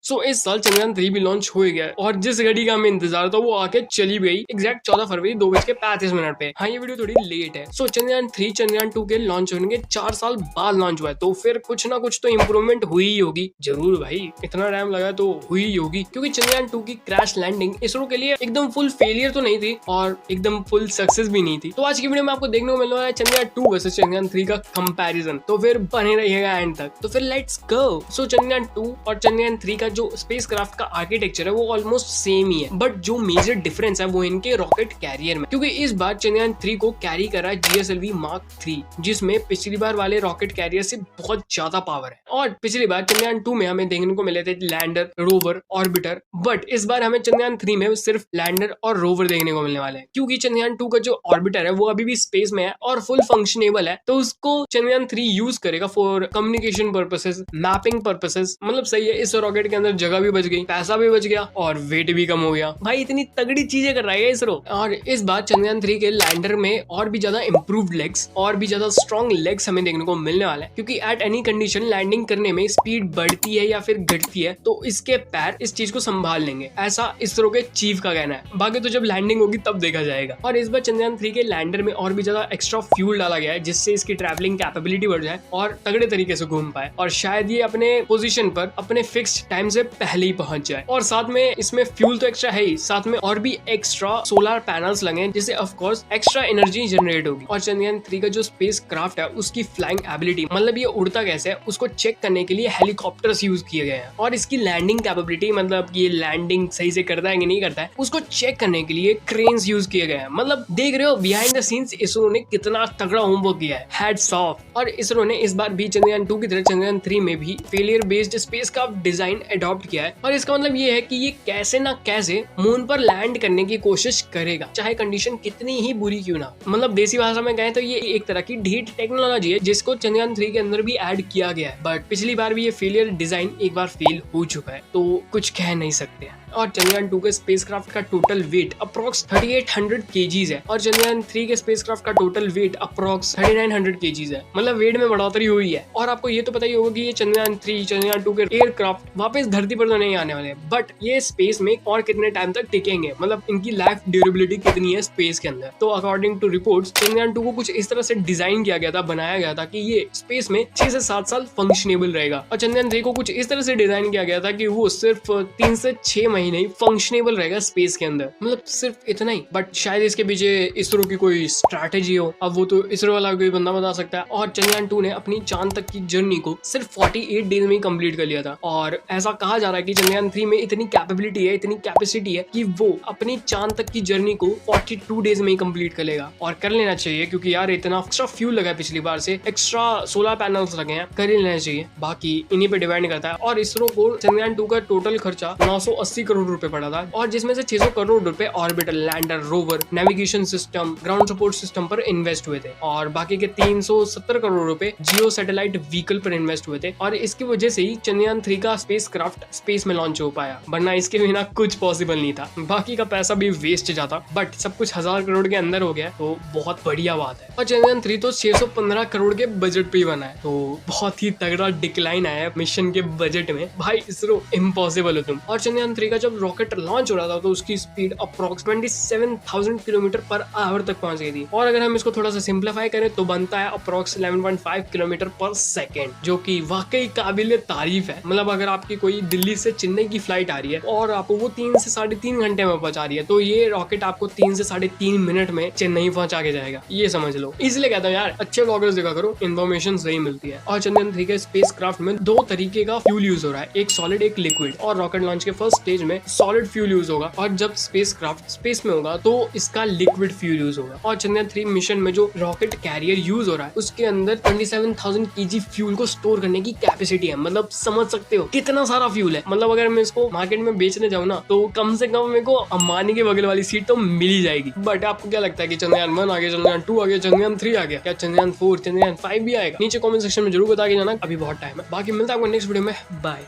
सो इस साल चंद्रयान 3 भी लॉन्च हो ही गया और जिस घड़ी का हमें इंतजार था वो आके चली गई एग्जैक्ट 14 फरवरी 2:35 पे। हाँ, ये वीडियो थोड़ी लेट है। सो चंद्रयान 3 चंद्रयान 2 के लॉन्च होने के 4 साल बाद लॉन्च हुआ है, तो फिर कुछ ना कुछ तो इम्प्रूवमेंट हुई ही होगी। जरूर भाई, इतना टाइम लगा तो हुई ही होगी, क्योंकि चंद्रयान 2 की क्रैश लैंडिंग इसरो के लिए एकदम फुल फेलियर तो नहीं थी और एकदम फुल सक्सेस भी नहीं थी। तो आज की वीडियो में आपको देखने को मिलने वाला है चंद्रयान 2 वर्सेस चंद्रयान 3 का कंपैरिजन, तो फिर बने रहिएगा एंड तक। तो फिर लेट्स गो। सो चंद्रयान 2 और चंद्रयान 3 का जो स्पेस क्राफ्ट का आर्किटेक्चर है वो ऑलमोस्ट सेम ही है, बट जो मेजर डिफरेंस है वो इनके रॉकेट कैरियर में, क्योंकि इस बार चंद्रयान 3 को कैरी कर रहा है GSLV Mark 3, जिसमें पिछली बार वाले रॉकेट कैरियर से बहुत ज्यादा पावर है। और पिछली बार चंद्रयान 2 में हमें देखने को मिले थे लैंडर, रोवर, ऑर्बिटर, बट इस बार हमें चंद्रयान 3 में सिर्फ लैंडर और रोवर देखने को मिलने वाले हैं, क्योंकि चंद्रयान 2 का जो ऑर्बिटर है वो अभी भी स्पेस में है और फुल फंक्शनेबल है, तो उसको चंद्रयान 3 यूज करेगा for communication purposes, mapping purposes. मतलब सही है, इस रॉकेट के अंदर जगह भी बच गई, पैसा भी बच गया और वेट भी कम हो गया। भाई इतनी तगड़ी चीजें कर रहा है इसरो। और इस बार चंद्रयान 3 के लैंडर में और भी ज्यादा इंप्रूव्ड लेग्स और भी ज्यादा स्ट्रॉन्ग लेग्स हमें देखने को मिलने वाला है, क्योंकि एट एनी कंडीशन लैंडिंग करने में स्पीड बढ़ती है या फिर घटती है तो इसके पैर इस चीज को संभाल लेंगे, ऐसा इसरो के चीफ का कहना है। बाकी तो जब लैंडिंग होगी तब देखा जाएगा। और इस बार चंद्रयान 3 के लैंडर में और भी ज्यादा एक्स्ट्रा फ्यूल डाला गया है, जिससे इसकी ट्रैवलिंग कैपेबिलिटी बढ़ जाए और तगड़े तरीके से घूम पाए, और शायद ये अपने पोजीशन पर अपने फिक्स्ड टाइम से पहले ही पहुंच जाए। और साथ में इसमें फ्यूल तो एक्स्ट्रा है ही, साथ में और भी एक्स्ट्रा सोलर पैनल्स लगे हैं, जिससे of course extra energy generate होगी। और चंद्रयान 3 का जो स्पेस क्राफ्ट है उसकी फ्लाइंग एबिलिटी, मतलब ये उड़ता कैसे है, उसको चेक करने के लिए हेलीकॉप्टर्स यूज किए गए हैं। और इसकी लैंडिंग कैपेबिलिटी, मतलब ये लैंडिंग सही से करता है कि नहीं करता है, उसको चेक करने के लिए क्रेन्स यूज किए गए हैं। मतलब देख रहे हो बिहाइंड द सीन्स इसरो ने कितना तगड़ा होमवर्क किया है, हैट्स ऑफ। और इसरो ने इस बार भी चंद्रयान 2 की तरह चंद्रयान 3 में भी फेलियर बेस्ड स्पेस का डिजाइन अडॉप्ट किया है। और इसका मतलब ये है कि ये कैसे ना कैसे मून पर लैंड करने की कोशिश करेगा, चाहे कंडीशन कितनी ही बुरी क्यों ना। मतलब देसी भाषा में कहें तो ये एक तरह की ढीठ टेक्नोलॉजी है, जिसको चंद्रयान 3 के अंदर भी ऐड किया गया है, बट पिछली बार भी ये फेलियर डिजाइन एक बार फेल हो चुका है, तो कुछ कह नहीं सकते। और चंद्रयान 2 के स्पेसक्राफ्ट का टोटल वेट अप्रॉक्स 3800 kgs है, और चंद्रयान 3 के स्पेसक्राफ्ट का टोटल वेट अप्रॉक्स 3900 kgs है। मतलब वेट में बढ़ोतरी हुई है। और आपको ये तो पता ही होगा कि ये चंद्रयान 3 चंद्रयान 2 के एयरक्राफ्ट वापस धरती पर तो नहीं आने वाले, बट ये स्पेस में और कितने टाइम तक टिकेंगे, मतलब इनकी लाइफ ड्यूरेबिलिटी कितनी है स्पेस के अंदर। तो अकॉर्डिंग टू रिपोर्ट्स चंद्रयान 2 को कुछ इस तरह से डिजाइन किया गया था, बनाया गया था कि ये स्पेस में 6 से 7 साल फंक्शनेबल रहेगा, और चंद्रयान 3 को कुछ इस तरह से डिजाइन किया गया था कि वो सिर्फ 3 से 6 महीने ही फंक्शनेबल रहेगा स्पेस के अंदर। मतलब सिर्फ इतना ही, बट शायद इसके पीछे इसरो की कोई स्ट्रैटेजी हो, अब वो तो इसरो वाला कोई बंदा बता सकता है। और चंद्रयान 2 ने अपनी चांद तक की जर्नी को सिर्फ 48 डेज में ही कंप्लीट कर लिया था, और ऐसा कहा जा रहा है कि चंद्रयान 3 में इतनी कैपेबिलिटी है, इतनी कैपेसिटी है कि वो अपनी चांद तक की जर्नी को 42 डेज में ही कंप्लीट कर लेगा। और कर लेना चाहिए, क्योंकि यार इतना एक्स्ट्रा फ्यूल लगा है पिछली बार से, एक्स्ट्रा सोलर पैनल्स लगे हैं, कर ही लेना चाहिए। बाकी इन्हीं पे डिपेंड करता है। और इसरो को चंद्रयान 2 का टोटल खर्चा 980 करोड़ रुपए पड़ा था, और जिसमें से 600 करोड़ रुपए orbiter, lander, rover, navigation system, ground support system पर इन्वेस्ट हुए थे, और बाकी के 370 करोड़ रुपए जियो सैटेलाइट व्हीकल पर इन्वेस्ट हुए थे। और इसकी वजह से ही चंद्रयान 3 का स्पेस क्राफ्ट स्पेस में लॉन्च हो पाया, वरना इसके बिना कुछ पॉसिबल नहीं था। बाकी का पैसा भी वेस्ट जाता, बट सब कुछ 1000 करोड़ के अंदर हो गया, तो बहुत बढ़िया बात है। और चंद्रयान 3 तो 615 करोड़ के बजट पे ही बना है, तो बहुत ही तगड़ा डिक्लाइन आया है मिशन के बजट में। भाई इसरो इम्पॉसिबल हो तुम। और चंद्रयान 3 का जब रॉकेट लॉन्च हो रहा था तो उसकी speed approximately 7000 kilometre per hour तक पहुंच गई थी, और अगर हम इसको थोड़ा सा सिंप्लीफाई करें तो बनता है अप्रोक्स 11.5 किलोमीटर पर सेकेंड, जो कि वाकई काबिल तारीफ है। मतलब अगर आपकी कोई दिल्ली से चेन्नई की फ्लाइट आ रही है और आपको वो 3 से 3.5 घंटे में पहुंचा रही है, तो ये रॉकेट आपको 3 से 3.5 मिनट में चेन्नई पहुंचा के जाएगा, ये समझ लो। इसलिए कहता हूँ यार, अच्छे ब्लॉगर्स देखा करो, इन्फॉर्मेशन सही मिलती है। और चंद्रयान 3 के स्पेस क्राफ्ट में 2 तरीके का फ्यूल यूज हो रहा है, एक सॉलिड एक लिक्विड। और रॉकेट लॉन्च के फर्स्ट स्टेज में सॉलिड फ्यूल यूज होगा, और जब स्पेस क्राफ्ट स्पेस में होगा तो इसका लिक्विड फ्यूल यूज होगा। और चंद्रयान 3 मिशन में जो रॉकेट कैरियर यूज हो रहा है उसके अंदर 27,000 kg फ्यूल को स्टोर करने की कैपेसिटी है। मतलब समझ सकते हो कितना सारा फ्यूल है। मतलब अगर मैं इसको मार्केट में बेचने जाऊँ ना, तो कम से कम मेरे को अंबानी के बगल वाली सीट तो मिल ही जाएगी। बट आपको क्या लगता है कि चंद्रयान 1 आ गया, चंद्रयान 2 आ गया, चंद्रयान 3 आ गया, क्या चंद्रयान 4 चंद्रयान 5 भी आएगा? नीचे कमेंट सेक्शन में जरूर बता के जाना, अभी बहुत टाइम है। बाकी मिलता है आपको नेक्स्ट वीडियो में, बाय।